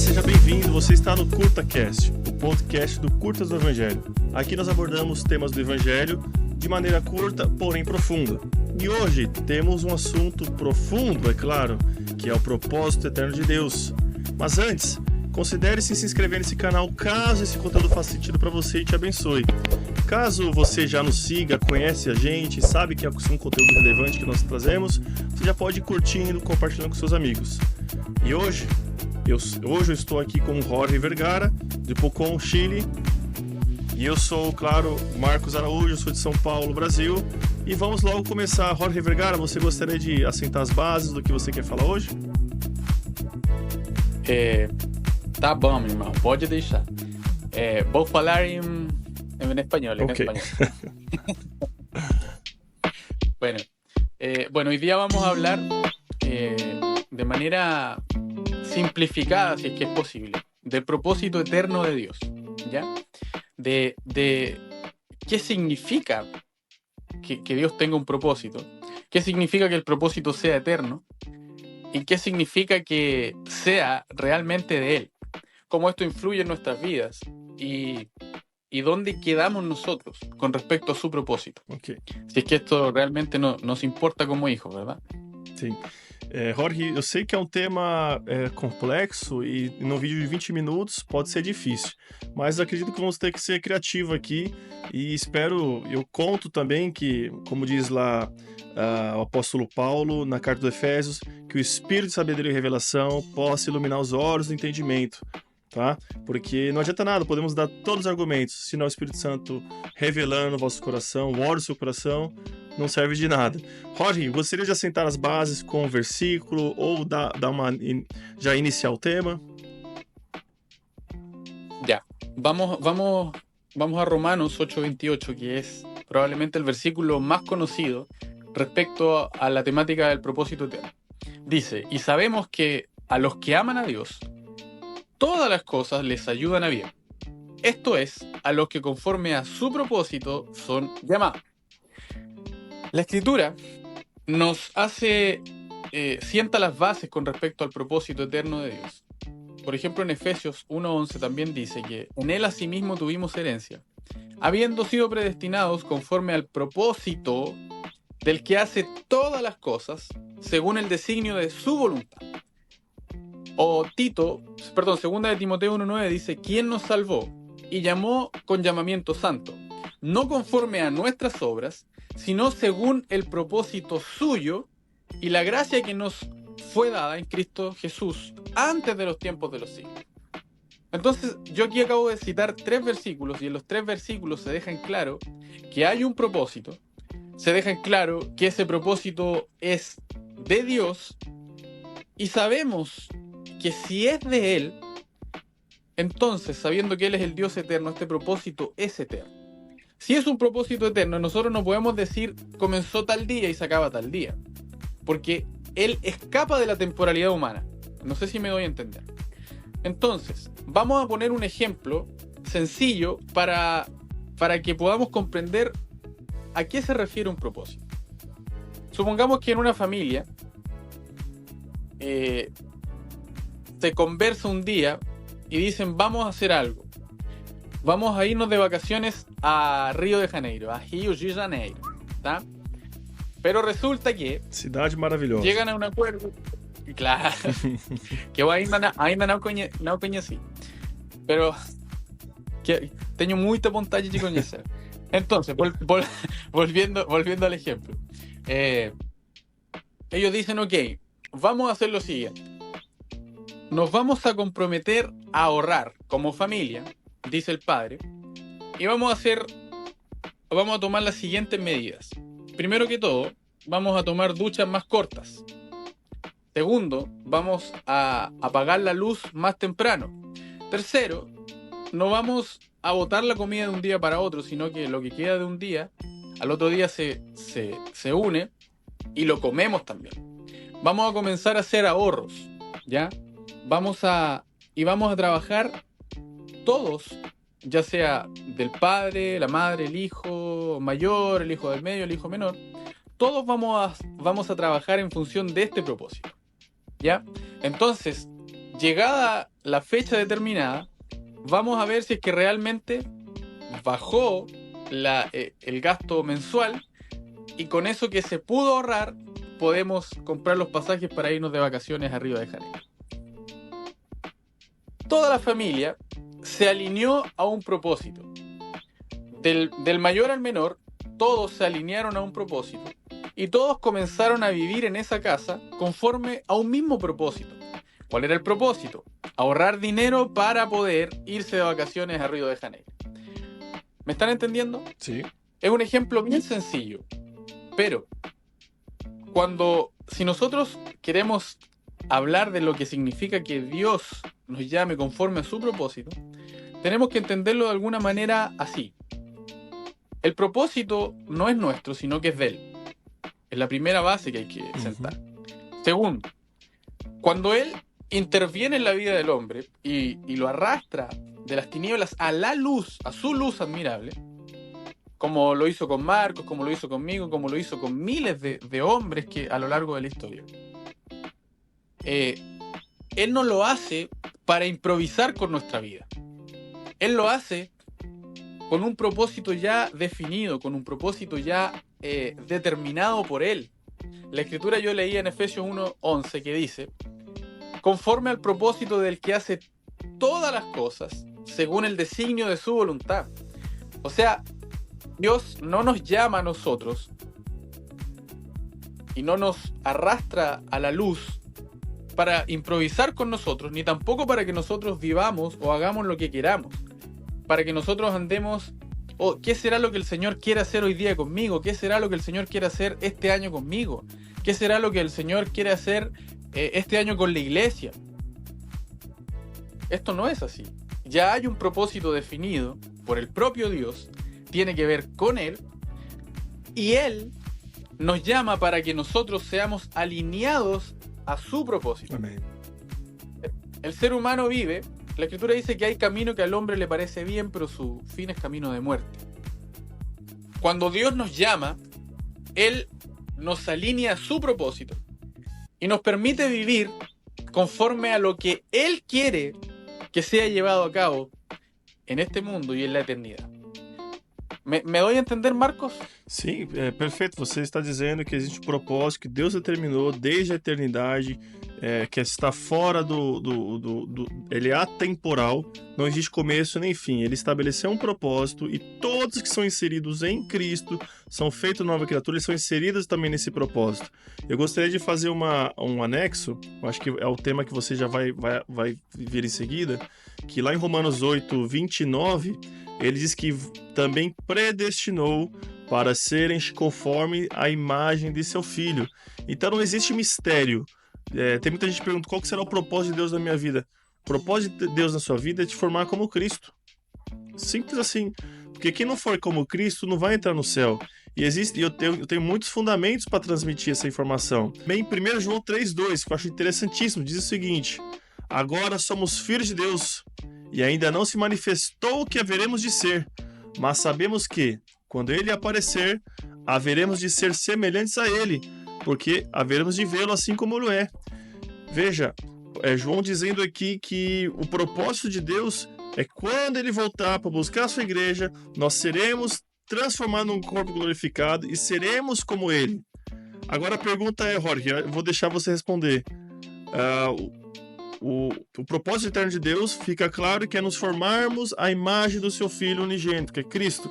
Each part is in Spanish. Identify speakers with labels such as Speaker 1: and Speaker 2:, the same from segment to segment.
Speaker 1: seja bem-vindo. Você está no CurtaCast, o podcast do Curtas do Evangelho. Aqui nós abordamos temas do Evangelho de maneira curta, porém profunda. E hoje temos um assunto profundo, é claro, que é o propósito eterno de Deus. Mas antes, considere-se se inscrever nesse canal caso esse conteúdo faça sentido para você e te abençoe. Caso você já nos siga, conhece a gente, sabe que é um conteúdo relevante que nós trazemos, você já pode ir curtindo, compartilhando com seus amigos. E hoje eu estou aqui com o Jorge Vergara, de Pucón, Chile. E eu sou, claro, Marcos Araújo, sou de São Paulo, Brasil. E vamos logo começar. Jorge Vergara, você gostaria de assentar as bases do que você quer falar hoje?
Speaker 2: Tá bom, meu irmão, pode deixar. Vou falar em espanhol.
Speaker 1: Ok.
Speaker 2: Bueno, hoy día vamos a hablar de manera simplificada, si es que es posible, del propósito eterno de Dios, ¿ya? De qué significa que Dios tenga un propósito, qué significa que el propósito sea eterno y qué significa que sea realmente de Él, cómo esto influye en nuestras vidas y dónde quedamos nosotros con respecto a su propósito.
Speaker 1: Ok.
Speaker 2: Si es que esto realmente nos importa como hijos, ¿verdad?
Speaker 1: Sim. Jorge, eu sei que é um tema complexo e num vídeo de 20 minutos pode ser difícil, mas acredito que vamos ter que ser criativo aqui e eu conto também que, como diz lá o apóstolo Paulo na carta dos Efésios, que o Espírito de sabedoria e revelação possa iluminar os olhos do entendimento, tá? Porque não adianta nada, podemos dar todos os argumentos, se não o Espírito Santo revelando o vosso coração, o óleo do seu coração, não serve de nada. Jorge, gostaria de assentar as bases com um versículo ou já iniciar o tema?
Speaker 2: Ya, vamos a Romanos 8:28, que es probablemente el versículo más conocido respecto a la temática del propósito eterno. Dice, y sabemos que a los que aman a Dios, todas las cosas les ayudan a bien. Esto es, a los que conforme a su propósito son llamados. La Escritura nos sienta las bases con respecto al propósito eterno de Dios. Por ejemplo, en Efesios 1:11 también dice que en Él asimismo tuvimos herencia, habiendo sido predestinados conforme al propósito del que hace todas las cosas según el designio de su voluntad. O segunda de Timoteo 1:9 dice, ¿quién nos salvó y llamó con llamamiento santo? No conforme a nuestras obras, sino según el propósito suyo y la gracia que nos fue dada en Cristo Jesús antes de los tiempos de los siglos. Entonces, yo aquí acabo de citar 3 versículos y en los 3 versículos se deja en claro que hay un propósito, se deja en claro que ese propósito es de Dios y sabemos que si es de Él, entonces, sabiendo que Él es el Dios eterno, este propósito es eterno. Si es un propósito eterno, nosotros no podemos decir comenzó tal día y se acaba tal día, porque Él escapa de la temporalidad humana. No sé si me doy a entender. Entonces, vamos a poner un ejemplo sencillo para que podamos comprender a qué se refiere un propósito. Supongamos que en una familia se conversa un día y dicen vamos a hacer algo. Vamos a irnos de vacaciones a Río de Janeiro, a Rio de Janeiro, ¿tá? Pero resulta que
Speaker 1: Cidade maravilhosa.
Speaker 2: llegan a un acuerdo, claro, que eu ainda não conheci, pero que tengo mucha vontade de conocer. Entonces, volviendo al ejemplo, ellos dicen, ok, vamos a hacer lo siguiente, nos vamos a comprometer a ahorrar como familia, dice el padre, y vamos a tomar las siguientes medidas. Primero que todo, vamos a tomar duchas más cortas. Segundo, vamos a apagar la luz más temprano. Tercero, no vamos a botar la comida de un día para otro, sino que lo que queda de un día, al otro día se une y lo comemos también. Vamos a comenzar a hacer ahorros, ¿ya? Vamos a trabajar todos, ya sea del padre, la madre, el hijo mayor, el hijo del medio, el hijo menor, todos vamos a trabajar en función de este propósito, ¿ya? Entonces, llegada la fecha determinada, vamos a ver si es que realmente bajó el gasto mensual, y con eso que se pudo ahorrar podemos comprar los pasajes para irnos de vacaciones a Río de Janeiro. Toda la familia se alineó a un propósito. Del mayor al menor, todos se alinearon a un propósito y todos comenzaron a vivir en esa casa conforme a un mismo propósito. ¿Cuál era el propósito? Ahorrar dinero para poder irse de vacaciones a Río de Janeiro. ¿Me están entendiendo?
Speaker 1: Sí.
Speaker 2: Es un ejemplo bien sencillo, pero si nosotros queremos hablar de lo que significa que Dios nos llame conforme a su propósito, tenemos que entenderlo de alguna manera así. El propósito no es nuestro, sino que es de Él. Es la primera base que hay que sentar. Segundo, cuando Él interviene en la vida del hombre y lo arrastra de las tinieblas a la luz, a su luz admirable, como lo hizo con Marcos, como lo hizo conmigo, como lo hizo con miles de hombres que a lo largo de la historia, Él no lo hace para improvisar con nuestra vida. Él lo hace con un propósito ya definido, con un propósito ya determinado por Él. La escritura yo leía en Efesios 1:11 que dice: conforme al propósito del que hace todas las cosas según el designio de su voluntad. O sea, Dios no nos llama a nosotros y no nos arrastra a la luz para improvisar con nosotros, ni tampoco para que nosotros vivamos o hagamos lo que queramos, para que nosotros andemos, ¿qué será lo que el Señor quiere hacer hoy día conmigo? ¿Qué será lo que el Señor quiere hacer este año conmigo? ¿Qué será lo que el Señor quiere hacer este año con la iglesia? Esto no es así. Ya hay un propósito definido por el propio Dios, tiene que ver con Él, y Él nos llama para que nosotros seamos alineados a su propósito.
Speaker 1: Amén.
Speaker 2: El ser humano vive, la escritura dice que hay camino que al hombre le parece bien, pero su fin es camino de muerte. Cuando Dios nos llama, Él nos alinea a su propósito y nos permite vivir conforme a lo que Él quiere que sea llevado a cabo en este mundo y en la eternidad. ¿Me doy a entender, Marcos?
Speaker 1: Sim, perfeito. Você está dizendo que existe um propósito que Deus determinou desde a eternidade, que está fora ele é atemporal, não existe começo nem fim. Ele estabeleceu um propósito e todos que são inseridos em Cristo, são feitos nova criatura, eles são inseridos também nesse propósito. Eu gostaria de fazer um anexo, eu acho que é o tema que você já vai vir em seguida, que lá em Romanos 8:29, ele diz que também predestinou para serem conforme a imagem de seu filho. Então não existe mistério. Tem muita gente que pergunta qual que será o propósito de Deus na minha vida. O propósito de Deus na sua vida é te formar como Cristo. Simples assim. Porque quem não for como Cristo não vai entrar no céu. E eu tenho muitos fundamentos para transmitir essa informação. Em 1 João 3:2, que eu acho interessantíssimo, diz o seguinte: agora somos filhos de Deus, e ainda não se manifestou o que haveremos de ser, mas sabemos que, quando Ele aparecer, haveremos de ser semelhantes a Ele, porque haveremos de vê-lo assim como Ele é. Veja, João dizendo aqui que o propósito de Deus é quando Ele voltar para buscar a sua igreja, nós seremos transformados num corpo glorificado e seremos como Ele. Agora a pergunta é, Jorge, eu vou deixar você responder. O propósito eterno de Deus fica claro que é nos formarmos à imagem do seu Filho unigênito, que é Cristo.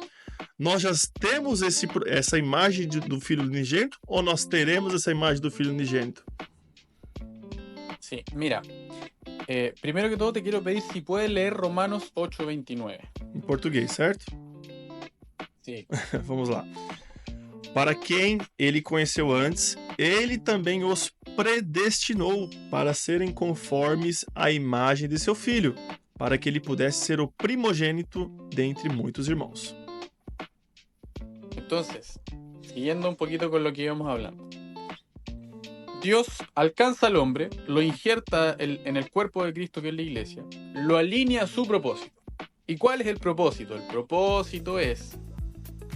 Speaker 1: Nós já temos essa imagem do Filho unigênito ou nós teremos essa imagem do Filho unigênito?
Speaker 2: Sí, mira, primero que todo te quiero pedir si puedes leer Romanos 8:29.
Speaker 1: Em português, certo?
Speaker 2: Sí.
Speaker 1: Vamos lá. Para quem Ele conheceu antes, Ele também os predestinou para serem conformes à imagem de seu Filho, para que Ele pudesse ser o primogênito dentre muitos irmãos.
Speaker 2: Entonces, siguiendo un poquito con lo que íbamos hablando, Dios alcanza al hombre, lo injerta en el cuerpo de Cristo, que es la iglesia, lo alinea a su propósito. ¿Y cuál es el propósito? El propósito es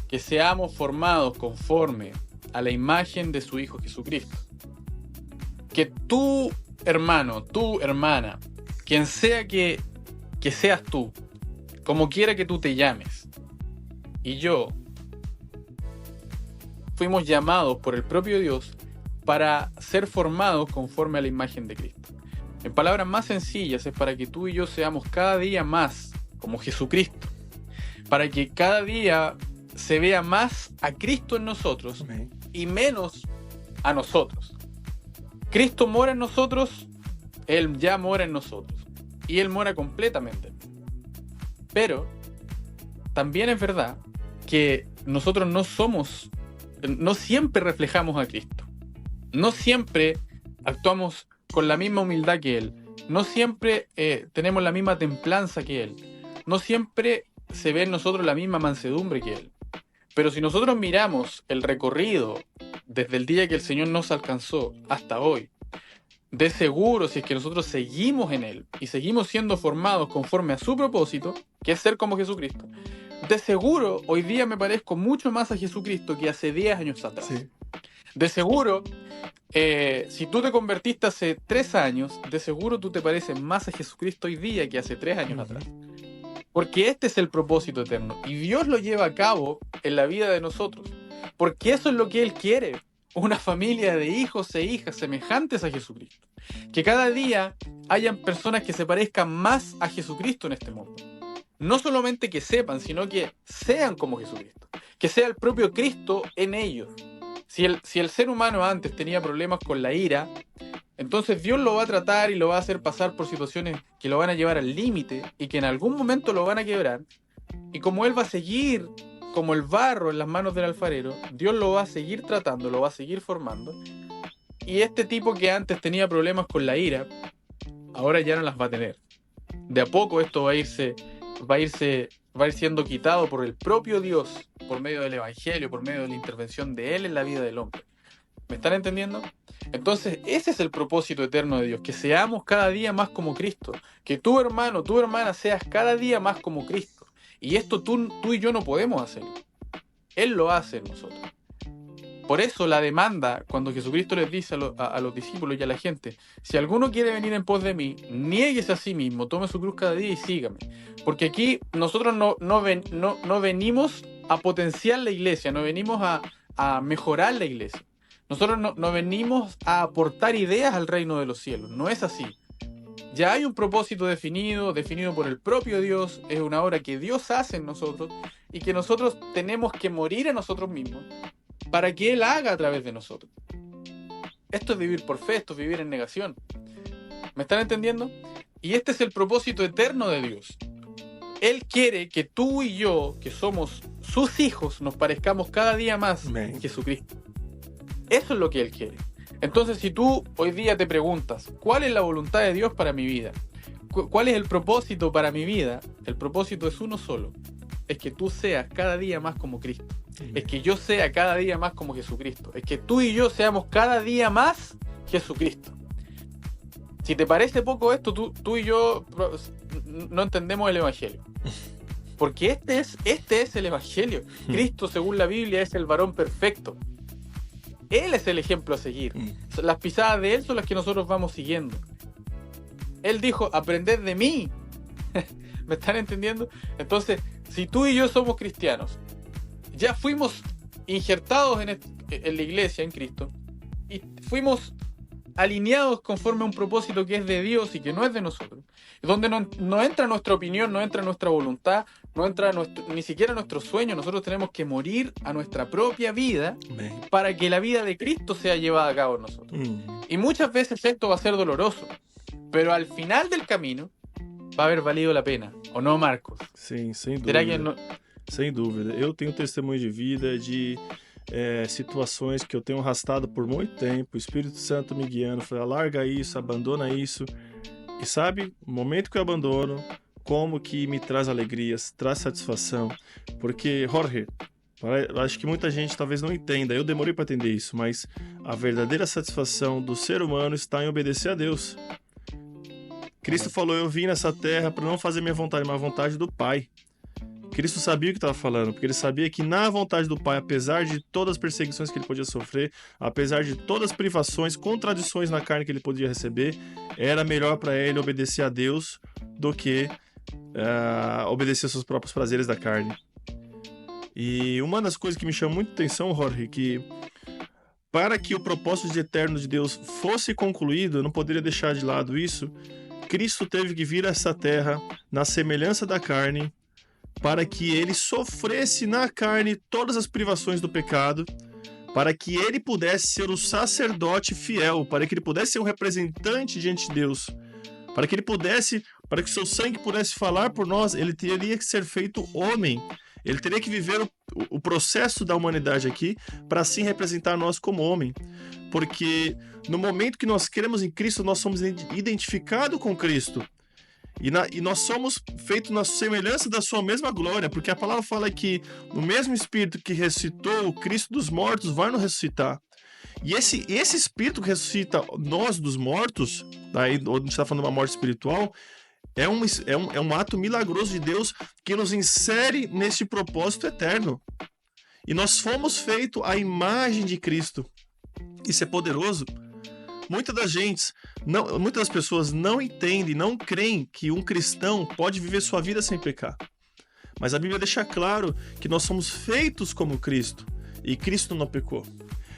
Speaker 2: que seamos formados conforme a la imagen de su Hijo Jesucristo. Que tu hermano, tu hermana, quien sea que seas tú, como quiera que tú te llames, y yo, fuimos llamados por el propio Dios para ser formados conforme a la imagen de Cristo. En palabras más sencillas, es para que tú y yo seamos cada día más como Jesucristo, para que cada día se vea más a Cristo en nosotros
Speaker 1: Amém.
Speaker 2: y menos a nosotros. Cristo mora en nosotros, Él ya mora en nosotros y Él mora completamente. Pero también es verdad que nosotros no siempre reflejamos a Cristo. No siempre actuamos con la misma humildad que Él. No siempre tenemos la misma templanza que Él. No siempre se ve en nosotros la misma mansedumbre que Él. Pero si nosotros miramos el recorrido desde el día que el Señor nos alcanzó hasta hoy, de seguro, si es que nosotros seguimos en Él y seguimos siendo formados conforme a su propósito, que es ser como Jesucristo, de seguro hoy día me parezco mucho más a Jesucristo que hace 10 años atrás.
Speaker 1: Sí.
Speaker 2: De seguro, si tú te convertiste hace 3 años, de seguro tú te pareces más a Jesucristo hoy día que hace 3 años atrás. Porque este es el propósito eterno y Dios lo lleva a cabo en la vida de nosotros. Porque eso es lo que Él quiere. Una familia de hijos e hijas semejantes a Jesucristo. Que cada día hayan personas que se parezcan más a Jesucristo en este mundo. No solamente que sepan, sino que sean como Jesucristo. Que sea el propio Cristo en ellos. Si el ser humano antes tenía problemas con la ira, entonces Dios lo va a tratar y lo va a hacer pasar por situaciones que lo van a llevar al límite y que en algún momento lo van a quebrar. Y como Él va a seguir como el barro en las manos del alfarero, Dios lo va a seguir tratando, lo va a seguir formando. Y este tipo que antes tenía problemas con la ira, ahora ya no las va a tener. De a poco esto va a ir siendo quitado por el propio Dios, por medio del Evangelio, por medio de la intervención de Él en la vida del hombre. ¿Me están entendiendo? Entonces, ese es el propósito eterno de Dios, que seamos cada día más como Cristo, que tu hermano, tu hermana seas cada día más como Cristo. Y esto tú y yo no podemos hacerlo. Él lo hace en nosotros. Por eso la demanda, cuando Jesucristo les dice a los discípulos y a la gente, si alguno quiere venir en pos de mí, niéguese a sí mismo, tome su cruz cada día y sígame. Porque aquí nosotros no venimos a potenciar la iglesia, no venimos a mejorar la iglesia. Nosotros no venimos a aportar ideas al reino de los cielos, no es así. Ya hay un propósito definido por el propio Dios, es una obra que Dios hace en nosotros y que nosotros tenemos que morir a nosotros mismos para que Él haga a través de nosotros. Esto es vivir por fe, esto es vivir en negación. ¿Me están entendiendo? Y este es el propósito eterno de Dios. Él quiere que tú y yo, que somos sus hijos, nos parezcamos cada día más
Speaker 1: Amén.
Speaker 2: a Jesucristo. Eso es lo que Él quiere. Entonces, si tú hoy día te preguntas, ¿cuál es la voluntad de Dios para mi vida? ¿Cuál es el propósito para mi vida? El propósito es uno solo. Es que tú seas cada día más como Cristo. Es que yo sea cada día más como Jesucristo. Es que tú y yo seamos cada día más Jesucristo. Si te parece poco esto, tú y yo no entendemos el Evangelio. Porque este es el Evangelio. Cristo, según la Biblia, es el varón perfecto. Él es el ejemplo a seguir. Las pisadas de Él son las que nosotros vamos siguiendo. Él dijo, aprended de mí. ¿Me están entendiendo? Entonces, si tú y yo somos cristianos, ya fuimos injertados en la iglesia, en Cristo, y fuimos alineados conforme a un propósito que es de Dios y que no es de nosotros, donde no entra nuestra opinión, no entra nuestra voluntad, no entra ni siquiera nuestro sueño. Nosotros tenemos que morir a nuestra propia vida
Speaker 1: Amém.
Speaker 2: para que la vida de Cristo sea llevada a cabo en nosotros. Y muchas veces esto va a ser doloroso, pero al final del camino va a haber valido la pena, ¿o no, Marcos?
Speaker 1: Sim, sem
Speaker 2: Será
Speaker 1: dúvida.
Speaker 2: que no?
Speaker 1: Sem dúvida. Eu tenho testemunho de vida, de situações que eu tenho arrastado por muito tempo, o Espírito Santo me guiando, falei, larga isso, abandona isso. E sabe, o momento que eu abandono, como que me traz alegrias, traz satisfação. Porque, Jorge, acho que muita gente talvez não entenda, eu demorei para entender isso, mas a verdadeira satisfação do ser humano está em obedecer a Deus. Cristo falou, eu vim nessa terra para não fazer minha vontade, mas a vontade do Pai. Cristo sabia o que estava falando, porque ele sabia que na vontade do Pai, apesar de todas as perseguições que ele podia sofrer, apesar de todas as privações, contradições na carne que ele podia receber, era melhor para ele obedecer a Deus do que obedecer aos seus próprios prazeres da carne. E uma das coisas que me chama muito atenção, Jorge, que para que o propósito eterno de Deus fosse concluído, eu não poderia deixar de lado isso, Cristo teve que vir a essa terra na semelhança da carne, para que ele sofresse na carne todas as privações do pecado, para que ele pudesse ser o sacerdote fiel, para que ele pudesse ser um representante diante de Deus, para que o seu sangue pudesse falar por nós, ele teria que ser feito homem. Ele teria que viver o processo da humanidade aqui para assim representar nós como homem. Porque no momento que nós cremos em Cristo, nós somos identificados com Cristo. E nós somos feitos na semelhança da sua mesma glória, porque a palavra fala que o mesmo Espírito que ressuscitou o Cristo dos mortos vai nos ressuscitar. E esse Espírito que ressuscita nós dos mortos, daí onde a gente está falando de uma morte espiritual, é um ato milagroso de Deus que nos insere nesse propósito eterno. E nós fomos feitos à imagem de Cristo. Isso é poderoso. Muitas das pessoas não entendem, não creem que um cristão pode viver sua vida sem pecar. Mas a Bíblia deixa claro que nós somos feitos como Cristo. E Cristo não pecou.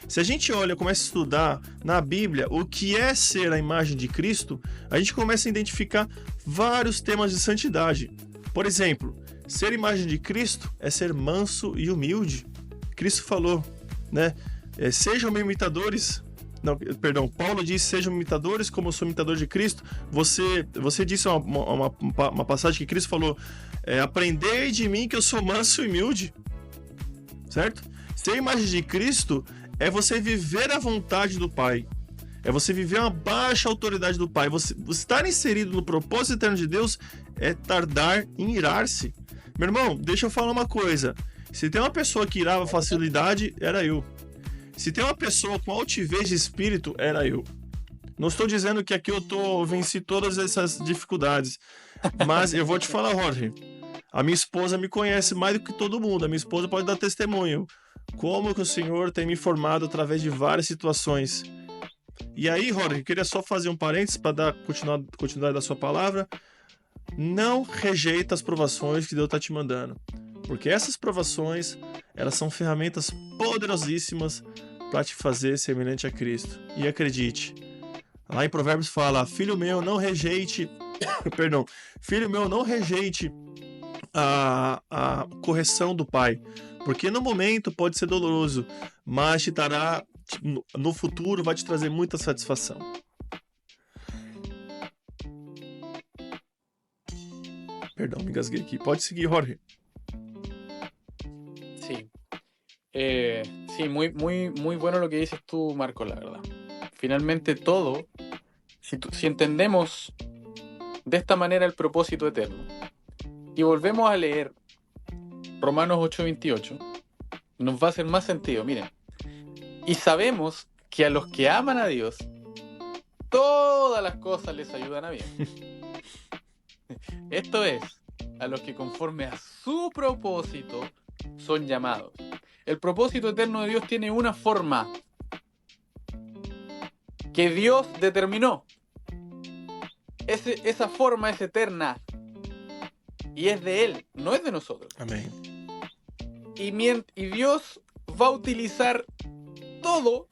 Speaker 1: Se a gente começa a estudar na Bíblia o que é ser a imagem de Cristo, a gente começa a identificar vários temas de santidade. Por exemplo, ser imagem de Cristo é ser manso e humilde. Cristo falou, né? Sejam meus imitadores. Não, perdão, Paulo diz, sejam imitadores como eu sou imitador de Cristo. Você disse uma passagem que Cristo falou, aprendei de mim que eu sou manso e humilde. Certo? Ser a imagem de Cristo é você viver a vontade do Pai. É você viver uma baixa autoridade do Pai. Você estar inserido no propósito eterno de Deus é tardar em irar-se. Meu irmão, deixa eu falar uma coisa. Se tem uma pessoa que irava facilidade, era eu. Se tem uma pessoa com altivez de espírito, era eu. Não estou dizendo que aqui eu venci todas essas dificuldades. Mas eu vou te falar, Jorge. A minha esposa me conhece mais do que todo mundo. A minha esposa pode dar testemunho. Como que o Senhor tem me formado através de várias situações. E aí, Jorge, eu queria só fazer um parênteses para dar continuidade da sua palavra. Não rejeita as provações que Deus está te mandando. Porque essas provações, elas são ferramentas poderosíssimas para te fazer semelhante a Cristo. E acredite, lá em Provérbios fala, filho meu, não rejeite a correção do pai. Porque no momento pode ser doloroso, mas te dará, no futuro vai te trazer muita satisfação. Perdão, me engasguei aqui. Pode seguir, Jorge.
Speaker 2: Sí. Sí, muy bueno lo que dices tú, Marco, la verdad. Finalmente todo, si entendemos de esta manera el propósito eterno y volvemos a leer Romanos 8:28, nos va a hacer más sentido. Miren, y sabemos que a los que aman a Dios, todas las cosas les ayudan a bien. Esto es, a los que conforme a su propósito son llamados. El propósito eterno de Dios tiene una forma que Dios determinó. Esa forma es eterna y es de Él, no es de nosotros.
Speaker 1: Amén.
Speaker 2: Y Dios va a utilizar todo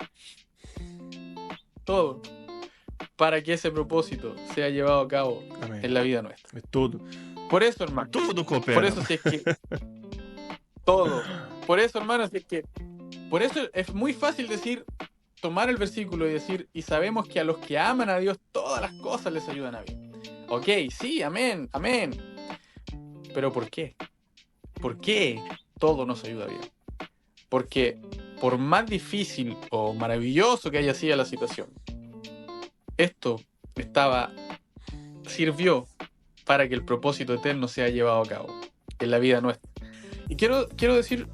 Speaker 2: para que ese propósito sea llevado a cabo. Amén. En la vida nuestra.
Speaker 1: Todo.
Speaker 2: Por eso, hermano.
Speaker 1: Todo coopera.
Speaker 2: Por eso, si es que todo. Por eso, hermano, si es que por eso es muy fácil tomar el versículo y decir, y sabemos que a los que aman a Dios todas las cosas les ayudan a bien. Ok, sí, amén. Pero ¿por qué? ¿Por qué todo nos ayuda bien? Porque por más difícil o maravilloso que haya sido la situación, esto sirvió para que el propósito eterno sea llevado a cabo en la vida nuestra. Y quiero decir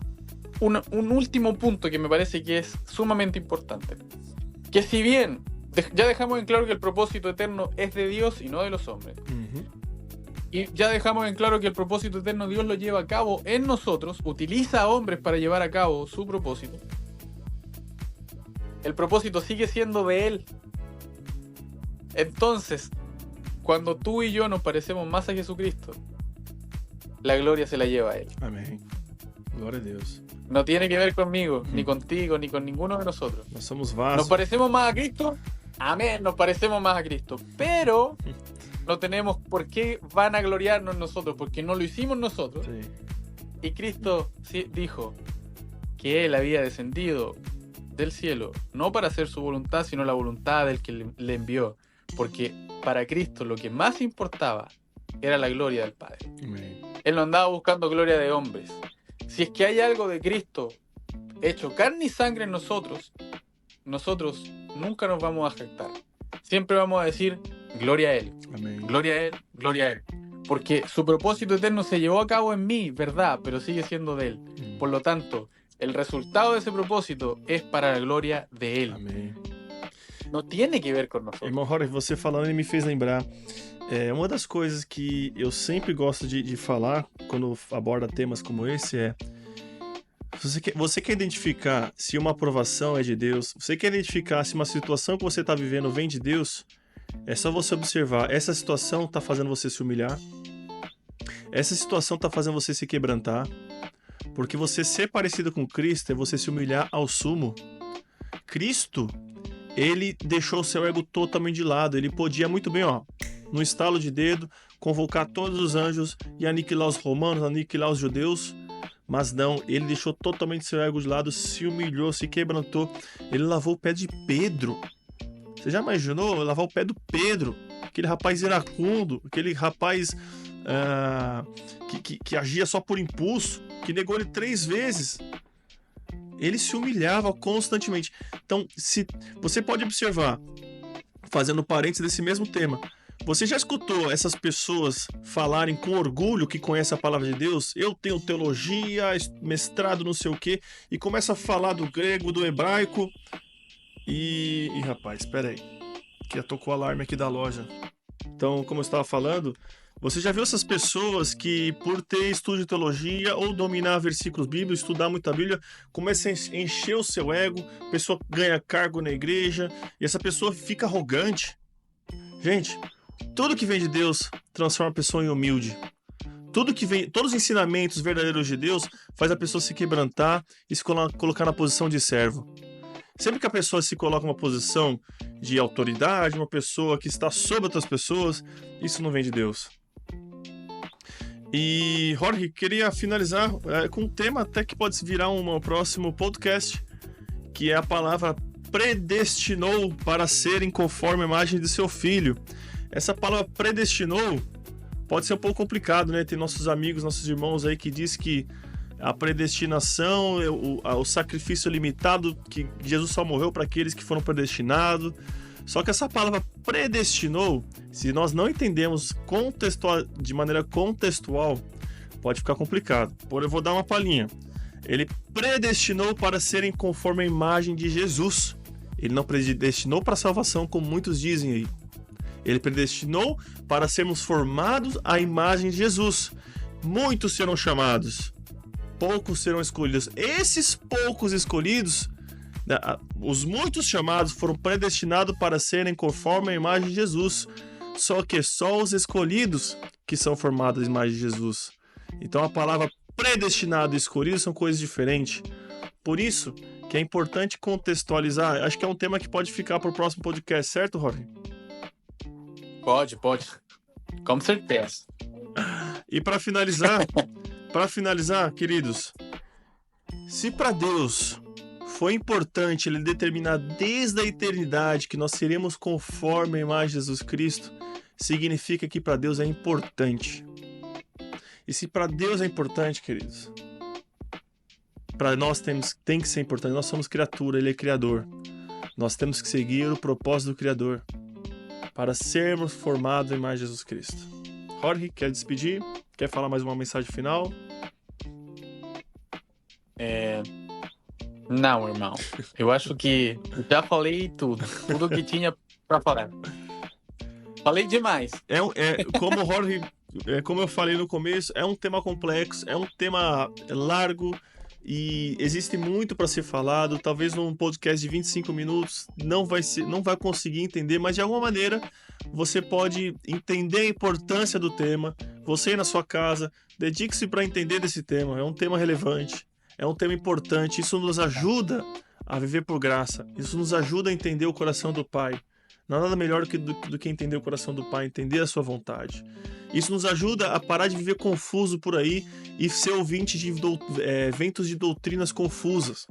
Speaker 2: un último punto que me parece que es sumamente importante. Que si bien ya dejamos en claro que el propósito eterno es de Dios y no de los hombres, Y ya dejamos en claro que el propósito eterno Dios lo lleva a cabo en nosotros, utiliza a hombres para llevar a cabo su propósito. El propósito sigue siendo de Él. Entonces, cuando tú y yo nos parecemos más a Jesucristo, la gloria se la lleva a Él.
Speaker 1: Amém. Glória a Deus.
Speaker 2: No tiene que ver conmigo, ni contigo, ni con ninguno de nosotros.
Speaker 1: Nós somos
Speaker 2: ¿Nos
Speaker 1: vasos.
Speaker 2: parecemos más a Cristo? Amén, nos parecemos más a Cristo. Pero no tenemos por qué van a gloriarnos nosotros, porque no lo hicimos nosotros.
Speaker 1: Sim.
Speaker 2: Y Cristo dijo que Él había descendido del cielo, no para hacer su voluntad, sino la voluntad del que le envió. Porque para Cristo lo que más importaba era la gloria del Padre.
Speaker 1: Amém.
Speaker 2: Él no andaba buscando gloria de hombres. Si es que hay algo de Cristo hecho carne y sangre en nosotros, nosotros nunca nos vamos a jactar. Siempre vamos a decir, gloria a Él,
Speaker 1: Amém.
Speaker 2: gloria a Él, gloria a Él. Porque su propósito eterno se llevó a cabo en mí, verdad, pero sigue siendo de Él. Por lo tanto, el resultado de ese propósito es para la gloria de Él.
Speaker 1: Amém.
Speaker 2: No tiene que ver con nosotros.
Speaker 1: Irmão Jorge, você falando, ele me fez lembrar. Uma das coisas que eu sempre gosto de falar quando aborda temas como esse é: você quer identificar se uma aprovação é de Deus, você quer identificar se uma situação que você está vivendo vem de Deus, é só você observar. Essa situação está fazendo você se humilhar, essa situação está fazendo você se quebrantar, porque você ser parecido com Cristo é você se humilhar ao sumo. Cristo, ele deixou o seu ego totalmente de lado. Ele podia muito bem, no estalo de dedo, convocar todos os anjos e aniquilar os romanos, aniquilar os judeus, mas não, ele deixou totalmente seu ego de lado, se humilhou, se quebrantou. Ele lavou o pé de Pedro. Você já imaginou lavar o pé do Pedro? Aquele rapaz iracundo, aquele rapaz que agia só por impulso, que negou ele 3 vezes. Ele se humilhava constantemente. Então, se você pode observar, fazendo parênteses desse mesmo tema, você já escutou essas pessoas falarem com orgulho que conhecem a palavra de Deus? Eu tenho teologia, mestrado não sei o quê, e começa a falar do grego, do hebraico, e rapaz, espera aí, que tocou o alarme aqui da loja. Então, como eu estava falando, você já viu essas pessoas que, por ter estudo de teologia ou dominar versículos bíblicos, estudar muita Bíblia, começa a encher o seu ego, a pessoa ganha cargo na igreja, e essa pessoa fica arrogante. Gente, tudo que vem de Deus transforma a pessoa em humilde. Todos os ensinamentos verdadeiros de Deus faz a pessoa se quebrantar e se colocar na posição de servo. Sempre que a pessoa se coloca numa posição de autoridade, uma pessoa que está sobre outras pessoas, isso não vem de Deus. E, Jorge, queria finalizar com um tema até que pode virar um próximo podcast, que é a palavra predestinou para serem conforme a imagem de seu filho. Essa palavra predestinou pode ser um pouco complicado, né? Tem nossos amigos, nossos irmãos aí que diz que a predestinação, o sacrifício limitado, que Jesus só morreu para aqueles que foram predestinados. Só que essa palavra predestinou, se nós não entendemos de maneira contextual, pode ficar complicado. Eu vou dar uma palhinha. Ele predestinou para serem conforme a imagem de Jesus. Ele não predestinou para a salvação, como muitos dizem aí. Ele predestinou para sermos formados à imagem de Jesus. Muitos serão chamados, poucos serão escolhidos. Esses poucos escolhidos, os muitos chamados, foram predestinados para serem conforme a imagem de Jesus. Só que só os escolhidos que são formados à imagem de Jesus. Então a palavra predestinado e escolhido são coisas diferentes. Por isso que é importante contextualizar. Acho que é um tema que pode ficar para o próximo podcast, certo, Jorge?
Speaker 2: Pode. Com certeza.
Speaker 1: E para finalizar, queridos, se para Deus foi importante Ele determinar desde a eternidade que nós seremos conforme a imagem de Jesus Cristo, significa que para Deus é importante. E se para Deus é importante, queridos, para nós tem que ser importante. Nós somos criatura, Ele é Criador. Nós temos que seguir o propósito do Criador para sermos formados em imagem de Jesus Cristo. Jorge, quer despedir? Quer falar mais uma mensagem final?
Speaker 2: Não, irmão. Eu acho que já falei tudo que tinha para falar. Falei demais.
Speaker 1: Como o Jorge como eu falei no começo, é um tema complexo, é um tema largo e existe muito para ser falado. Talvez num podcast de 25 minutos não vai conseguir entender, mas de alguma maneira você pode entender a importância do tema. Você na sua casa, dedique-se para entender desse tema. É um tema relevante, é um tema importante. Isso nos ajuda a viver por graça. Isso nos ajuda a entender o coração do Pai. Não há nada melhor do que entender o coração do Pai, entender a sua vontade. Isso nos ajuda a parar de viver confuso por aí e ser ouvinte de ventos de doutrinas confusas,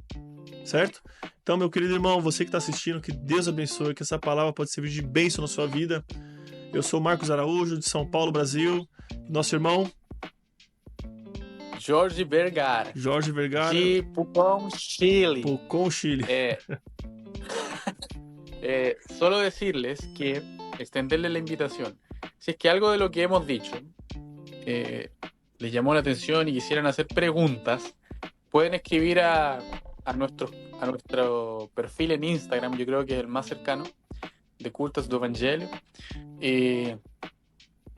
Speaker 1: certo? Então, meu querido irmão, você que está assistindo, que Deus abençoe, que essa palavra pode servir de bênção na sua vida. Eu sou Marcos Araújo, de São Paulo, Brasil. Nosso irmão
Speaker 2: Jorge Vergara.
Speaker 1: De
Speaker 2: Pucón, Chile.
Speaker 1: Pucón, Chile.
Speaker 2: Solo decirles que extenderles la invitación. Si es que algo de lo que hemos dicho les llamó la atención y quisieran hacer preguntas, pueden escribir a nuestro perfil en Instagram, yo creo que es el más cercano, de Cultas do Evangelho.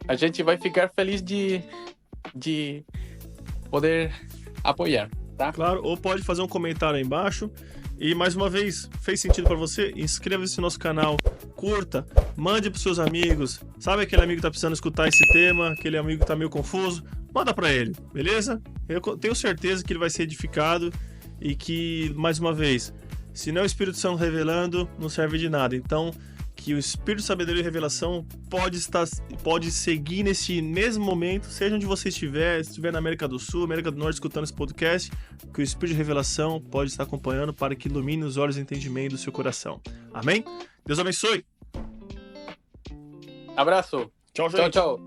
Speaker 2: A gente vai ficar feliz de poder apoiar, tá?
Speaker 1: Claro, ou pode fazer um comentário aí embaixo. E mais uma vez, fez sentido para você? Inscreva-se no nosso canal, curta, mande para seus amigos. Sabe aquele amigo que tá precisando escutar esse tema, aquele amigo que tá meio confuso? Manda para ele, beleza? Eu tenho certeza que ele vai ser edificado e que, mais uma vez, se não é o Espírito Santo revelando, não serve de nada. Então, que o Espírito de Sabedoria e Revelação pode seguir nesse mesmo momento, seja onde você estiver na América do Sul, América do Norte, escutando esse podcast, que o Espírito de Revelação pode estar acompanhando para que ilumine os olhos e entendimento do seu coração. Amém? Deus abençoe!
Speaker 2: Abraço!
Speaker 1: Tchau, gente!
Speaker 2: Tchau!